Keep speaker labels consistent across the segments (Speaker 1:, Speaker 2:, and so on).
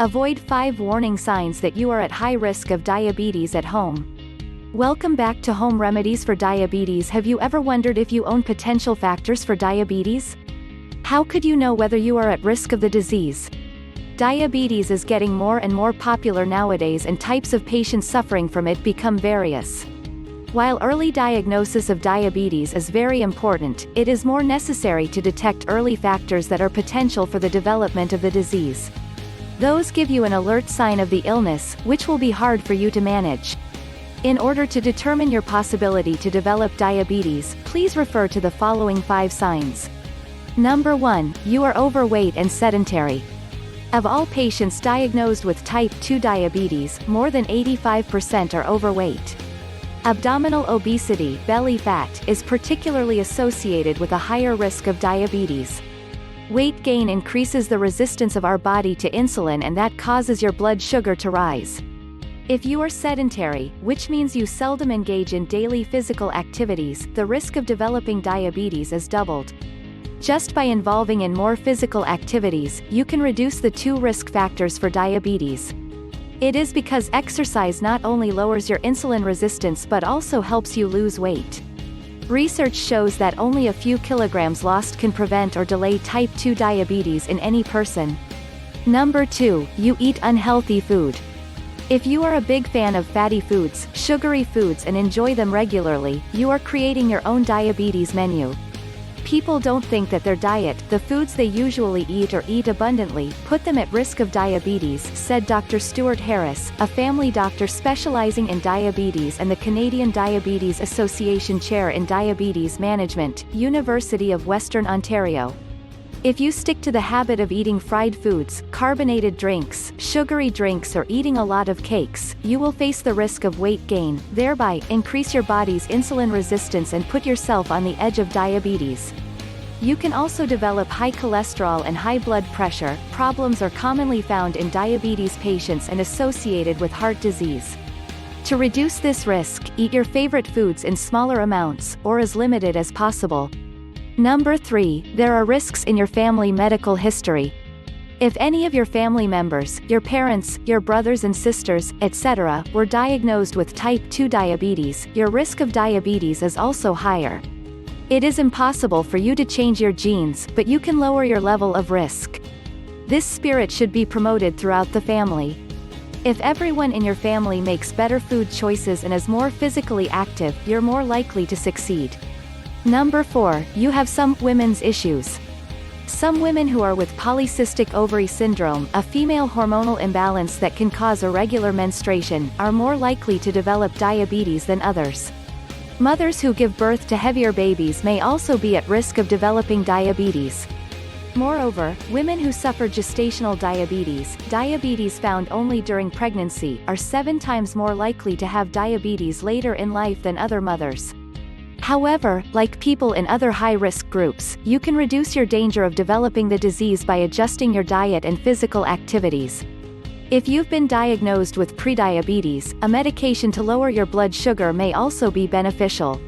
Speaker 1: Avoid 5 warning signs that you are at high risk of diabetes at home. Welcome back to Home Remedies for Diabetes. Have you ever wondered if you own potential factors for diabetes? How could you know whether you are at risk of the disease? Diabetes is getting more and more popular nowadays, and types of patients suffering from it become various. While early diagnosis of diabetes is very important, it is more necessary to detect early factors that are potential for the development of the disease. Those give you an alert sign of the illness, which will be hard for you to manage. In order to determine your possibility to develop diabetes, please refer to the following 5 signs. Number 1, you are overweight and sedentary. Of all patients diagnosed with type 2 diabetes, more than 85% are overweight. Abdominal obesity, belly fat, is particularly associated with a higher risk of diabetes. Weight gain increases the resistance of our body to insulin, and that causes your blood sugar to rise. If you are sedentary, which means you seldom engage in daily physical activities, the risk of developing diabetes is doubled. Just by involving in more physical activities, you can reduce the 2 risk factors for diabetes. It is because exercise not only lowers your insulin resistance but also helps you lose weight. Research shows that only a few kilograms lost can prevent or delay type 2 diabetes in any person. Number 2, you eat unhealthy food. If you are a big fan of fatty foods, sugary foods, and enjoy them regularly, you are creating your own diabetes menu. People don't think that their diet, the foods they usually eat or eat abundantly, put them at risk of diabetes, said Dr. Stuart Harris, a family doctor specializing in diabetes and the Canadian Diabetes Association Chair in Diabetes Management, University of Western Ontario. If you stick to the habit of eating fried foods, carbonated drinks, sugary drinks, or eating a lot of cakes, you will face the risk of weight gain, thereby increase your body's insulin resistance and put yourself on the edge of diabetes. You can also develop high cholesterol and high blood pressure. Problems are commonly found in diabetes patients and associated with heart disease. To reduce this risk, eat your favorite foods in smaller amounts, or as limited as possible. Number 3, there are risks in your family medical history. If any of your family members, your parents, your brothers and sisters, etc., were diagnosed with type 2 diabetes, your risk of diabetes is also higher. It is impossible for you to change your genes, but you can lower your level of risk. This spirit should be promoted throughout the family. If everyone in your family makes better food choices and is more physically active, you're more likely to succeed. Number 4, you have some women's issues. Some women who are with polycystic ovary syndrome, a female hormonal imbalance that can cause irregular menstruation, are more likely to develop diabetes than others. Mothers who give birth to heavier babies may also be at risk of developing diabetes. Moreover, women who suffer gestational diabetes, diabetes found only during pregnancy, are 7 times more likely to have diabetes later in life than other mothers. However, like people in other high-risk groups, you can reduce your danger of developing the disease by adjusting your diet and physical activities. If you've been diagnosed with prediabetes, a medication to lower your blood sugar may also be beneficial.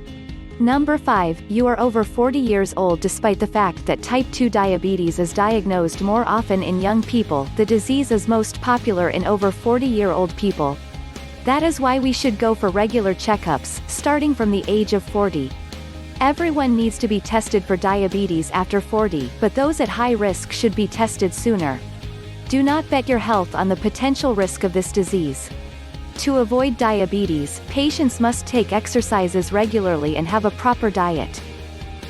Speaker 1: Number 5, you are over 40 years old. Despite the fact that type 2 diabetes is diagnosed more often in young people, the disease is most popular in over 40-year-old people. That is why we should go for regular checkups, starting from the age of 40. Everyone needs to be tested for diabetes after 40, but those at high risk should be tested sooner. Do not bet your health on the potential risk of this disease. To avoid diabetes, patients must take exercises regularly and have a proper diet.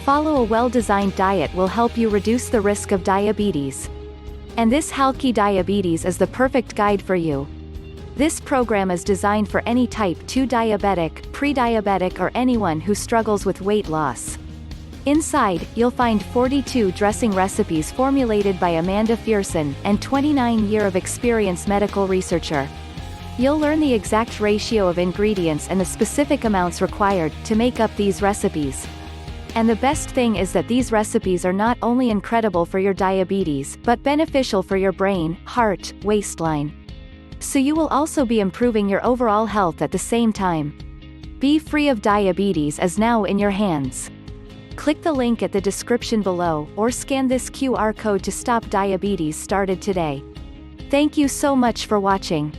Speaker 1: Follow a well-designed diet will help you reduce the risk of diabetes. And this Healthy Diabetes is the perfect guide for you. This program is designed for any type 2 diabetic, pre-diabetic, or anyone who struggles with weight loss. Inside, you'll find 42 dressing recipes formulated by Amanda Fierson, and 29-year of experience medical researcher. You'll learn the exact ratio of ingredients and the specific amounts required to make up these recipes. And the best thing is that these recipes are not only incredible for your diabetes, but beneficial for your brain, heart, waistline. So you will also be improving your overall health at the same time. Be Free of Diabetes is now in your hands. Click the link at the description below, or scan this QR code to stop diabetes started today. Thank you so much for watching.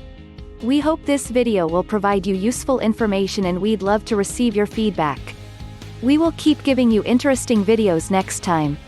Speaker 1: We hope this video will provide you useful information and we'd love to receive your feedback. We will keep giving you interesting videos next time.